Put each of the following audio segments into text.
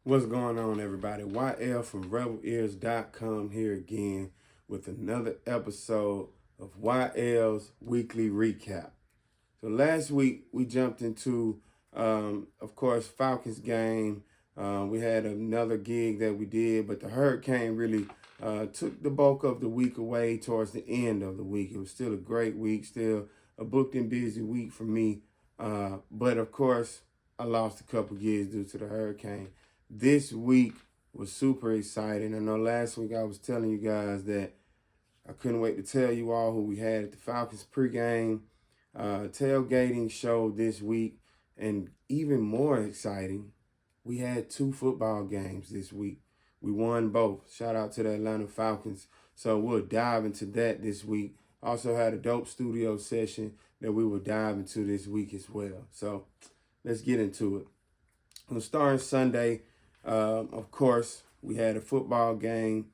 What's going on, everybody? YL from RebelEars.com here again with another episode of YL's Weekly Recap. So last week we jumped into, of course, Falcons game. We had another gig that we did, but the hurricane really took the bulk of the week away towards the end of the week. It was still a great week, still a booked and busy week for me. But of course, I lost a couple gigs due to the hurricane. This week was super exciting. I know last week I was telling you guys that I couldn't wait to tell you all who we had at the Falcons pregame tailgating show this week. And even more exciting, we had 2 football games this week. We won both. Shout out to the Atlanta Falcons. So we'll dive into that this week. Also had a dope studio session that we will dive into this week as well. So let's get into it. On starting Sunday, of course, we had a football game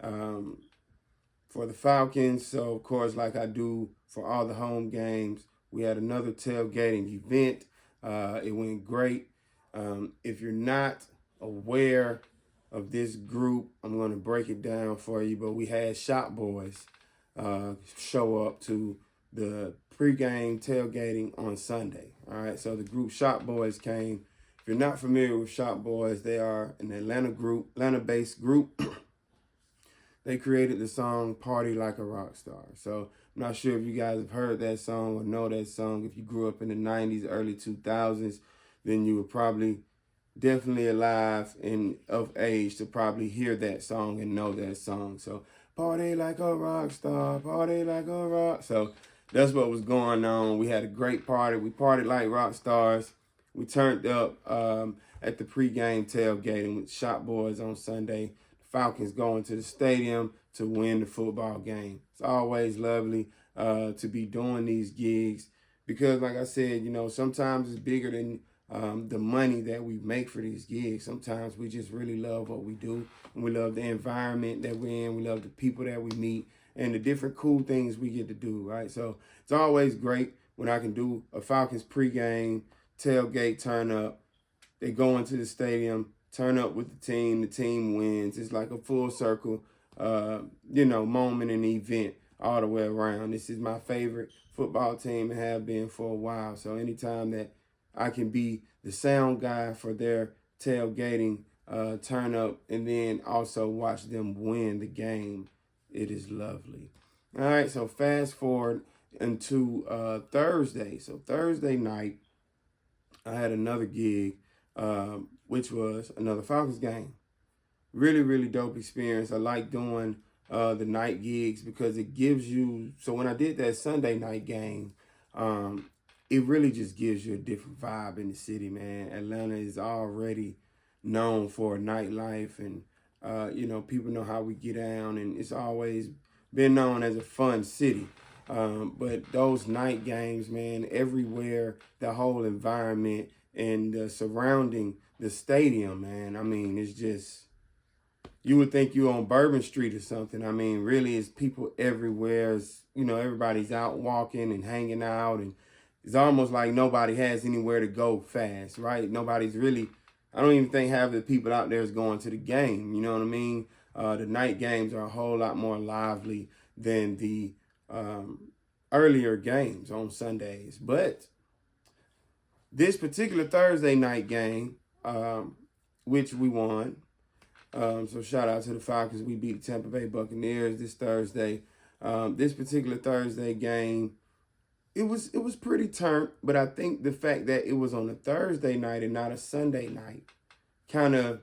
for the Falcons. So, of course, like I do for all the home games, we had another tailgating event. It went great. If you're not aware of this group, I'm going to break it down for you. But we had Shop Boyz show up to the pregame tailgating on Sunday. All right, so the group Shop Boyz came. If you're not familiar with Shop Boyz, they are an Atlanta-based group. They created the song Party Like a Rock Star. So I'm not sure if you guys have heard that song or know that song. If you grew up in the 90s, early 2000s, then you were probably definitely alive and of age to probably hear that song and know that song. So party like a rock star, party like a rock. So that's what was going on. We had a great party. We partied like rock stars. We turned up at the pregame tailgating with Shop Boyz on Sunday. The Falcons going to the stadium to win the football game. It's always lovely to be doing these gigs because, like I said, you know, sometimes it's bigger than the money that we make for these gigs. Sometimes we just really love what we do, and we love the environment that we're in. We love the people that we meet and the different cool things we get to do, right? So it's always great when I can do a Falcons pregame tailgate turn up. They go into the stadium, turn up with the team wins. It's like a full circle, moment and event all the way around. This is my favorite football team and have been for a while. So anytime that I can be the sound guy for their tailgating turn up and then also watch them win the game, it is lovely. All right, so fast forward into Thursday. So Thursday night, I had another gig, which was another Falcons game. Really, really dope experience. I like doing the night gigs because it gives you, so when I did that Sunday night game, it really just gives you a different vibe in the city, man. Atlanta is already known for nightlife and, people know how we get down and it's always been known as a fun city. But those night games, man, everywhere, the whole environment and surrounding the stadium, man, I mean, it's just, you would think you're on Bourbon Street or something. I mean, really, it's people everywhere. It's, everybody's out walking and hanging out, and it's almost like nobody has anywhere to go fast, right? Nobody's really, I don't even think half the people out there is going to the game, you know what I mean? The night games are a whole lot more lively than the earlier games on Sundays. But this particular Thursday night game, which we won, so shout out to the Falcons. We beat the Tampa Bay Buccaneers this Thursday. This particular Thursday game, it was pretty turned, but I think the fact that it was on a Thursday night and not a Sunday night kind of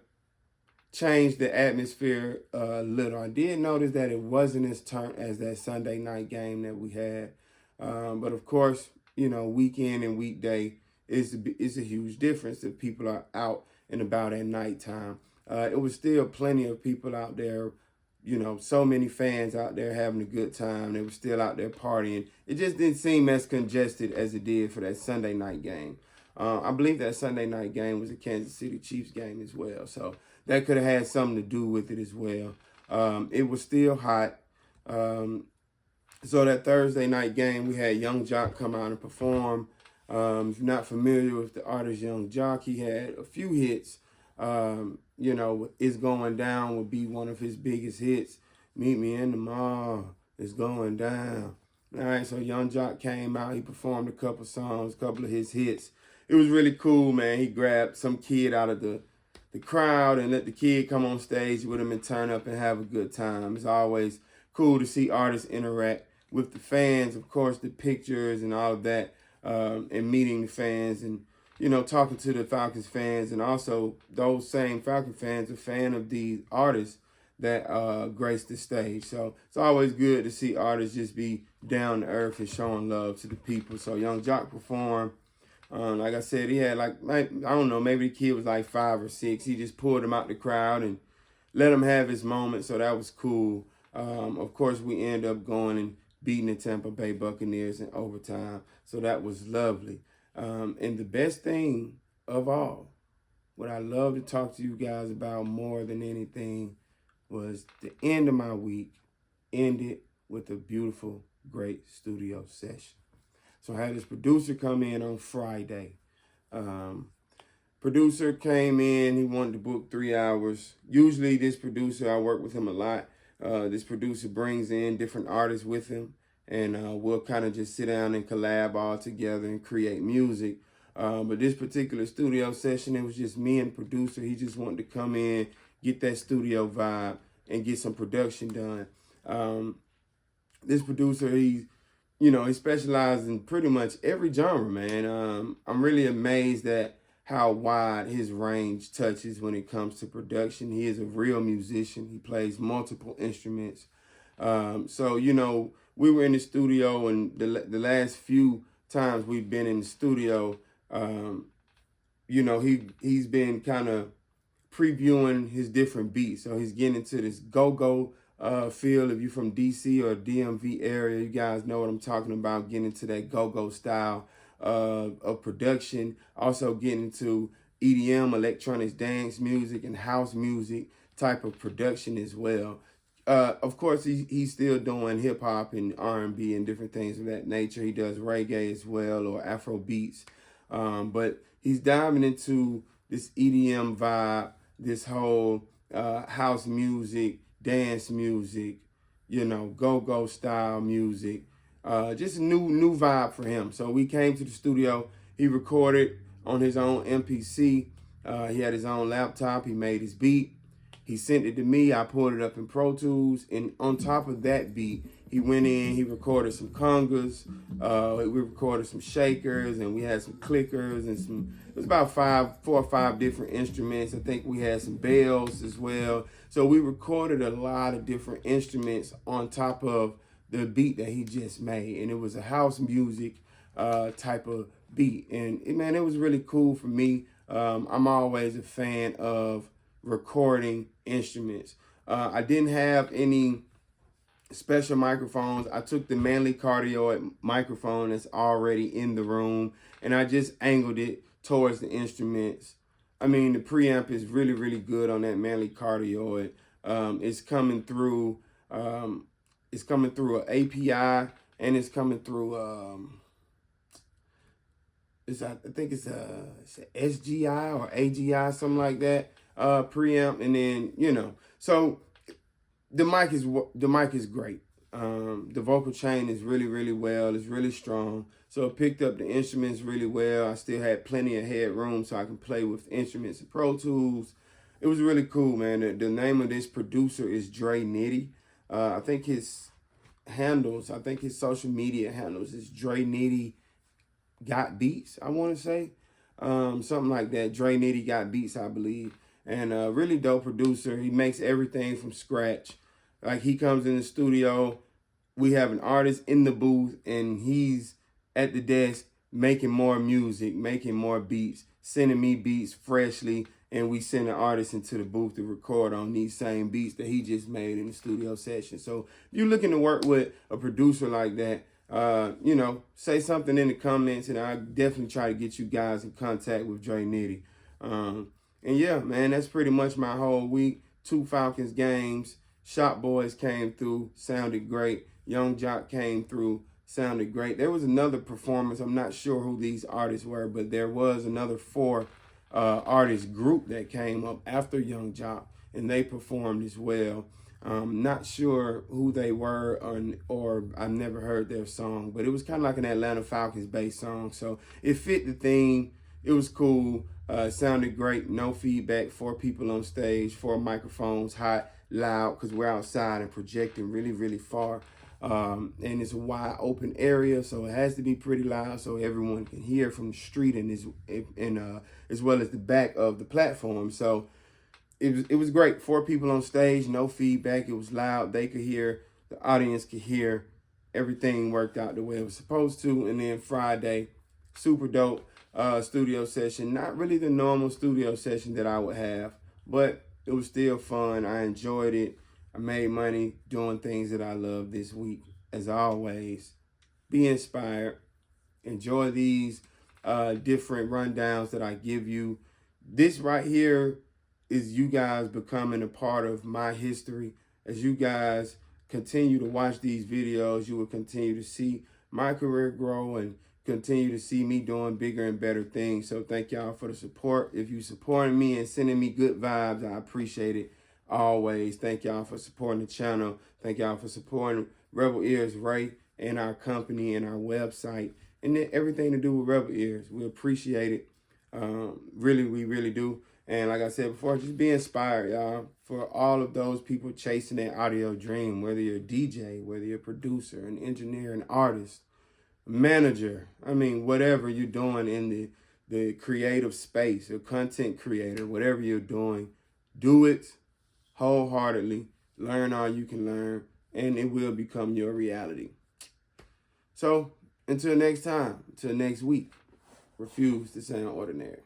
changed the atmosphere a little. I did notice that it wasn't as turned as that Sunday night game that we had. But of course, weekend and weekday is a huge difference if people are out and about at nighttime. It was still plenty of people out there, so many fans out there having a good time. They were still out there partying. It just didn't seem as congested as it did for that Sunday night game. I believe that Sunday night game was a Kansas City Chiefs game as well. So that could have had something to do with it as well. It was still hot. So that Thursday night game, we had Young Jock come out and perform. If you're not familiar with the artist Young Jock, he had a few hits You know, It's Going Down would be one of his biggest hits. Meet Me in the Mall, It's Going Down. All right, so Young Jock came out. He performed a couple songs, a couple of his hits. It was really cool, man. He grabbed some kid out of the crowd and let the kid come on stage with him and turn up and have a good time. It's always cool to see artists interact with the fans, of course, the pictures and all of that, and meeting the fans and, talking to the Falcons fans. And also those same Falcon fans are fan of these artists that grace the stage. So it's always good to see artists just be down to earth and showing love to the people. So Young Jock performed. Like I said, he had like I don't know, maybe the kid was like 5 or 6. He just pulled him out the crowd and let him have his moment. So that was cool. Of course, we ended up going and beating the Tampa Bay Buccaneers in overtime. So that was lovely. And the best thing of all, what I love to talk to you guys about more than anything, was the end of my week ended with a beautiful, great studio session. So I had this producer come in on Friday. Producer came in, he wanted to book 3 hours. Usually this producer, I work with him a lot. This producer brings in different artists with him, and we'll kind of just sit down and collab all together and create music. But this particular studio session, it was just me and producer. He just wanted to come in, get that studio vibe, and get some production done. This producer, he specializes in pretty much every genre, man. I'm really amazed at how wide his range touches when it comes to production. He is a real musician. He plays multiple instruments. So, we were in the studio, and the last few times we've been in the studio, he's been kind of previewing his different beats. So he's getting into this go-go feel. If you're from DC or DMV area, you guys know what I'm talking about, getting into that go-go style of production. Also getting into EDM, electronic dance music, and house music type of production as well. Of course, he's still doing hip-hop and R&B and different things of that nature. He does reggae as well, or Afro beats. But he's diving into this EDM vibe, this whole house music, dance music, go-go style music. Just a new vibe for him. So we came to the studio. He recorded on his own MPC. He had his own laptop. He made his beat. He sent it to me. I pulled it up in Pro Tools. And on top of that beat, he went in, he recorded some congas. We recorded some shakers, and we had some clickers and it was about 4 or 5 different instruments. I think we had some bells as well. So we recorded a lot of different instruments on top of the beat that he just made. And it was a house music type of beat. And man, it was really cool for me. I'm always a fan of recording instruments. I didn't have any special microphones. I took the Manley cardioid microphone that's already in the room, and I just angled it towards the instruments. I mean, the preamp is really, really good on that Manley cardioid. It's coming through an API, and it's coming through I think it's a SGI or AGI, something like that, preamp. And then, so the mic is great. The vocal chain is really, really well. It's really strong. So it picked up the instruments really well. I still had plenty of headroom so I can play with instruments and Pro Tools. It was really cool, man. The name of this producer is Dre Nitty. I think his social media handles is Dre Nitty Got Beats, I want to say. Something like that. Dre Nitty Got Beats, I believe. And really dope producer. He makes everything from scratch. Like, he comes in the studio, we have an artist in the booth, and he's at the desk making more music, making more beats, sending me beats freshly, and we send an artist into the booth to record on these same beats that he just made in the studio session. So if you're looking to work with a producer like that, say something in the comments, and I definitely try to get you guys in contact with Dre Nitty. And yeah, man, that's pretty much my whole week. 2 Falcons games. Shop Boyz came through, sounded great. Young Jock came through, sounded great. There was another performance. I'm not sure who these artists were, but there was another 4 artist group that came up after Young Jock, and they performed as well. Not sure who they were, or I've never heard their song, but it was kind of like an Atlanta Falcons based song, so it fit the theme. It was cool. It sounded great. No feedback. 4 people on stage, 4 microphones, hot, loud, because we're outside and projecting really, really far. And it's a wide open area, so it has to be pretty loud so everyone can hear from the street and as well as the back of the platform. So it was great. 4 people on stage, no feedback. It was loud. They could hear. The audience could hear. Everything worked out the way it was supposed to. And then Friday, super dope studio session. Not really the normal studio session that I would have, but it was still fun. I enjoyed it. I made money doing things that I love this week. As always, be inspired. Enjoy these different rundowns that I give you. This right here is you guys becoming a part of my history. As you guys continue to watch these videos, you will continue to see my career grow and continue to see me doing bigger and better things. So thank y'all for the support. If you supporting me and sending me good vibes, I appreciate it always. Thank y'all for supporting the channel. Thank y'all for supporting Rebel Ears Ray and our company and our website and then everything to do with Rebel Ears. We appreciate it. Really, we really do. And like I said before, just be inspired, y'all, for all of those people chasing their audio dream, whether you're a DJ, whether you're a producer, an engineer, an artist, a manager, I mean, whatever you're doing in the creative space, a content creator, whatever you're doing, do it wholeheartedly. Learn all you can learn, and it will become your reality. So until next time, until next week, refuse to sound ordinary.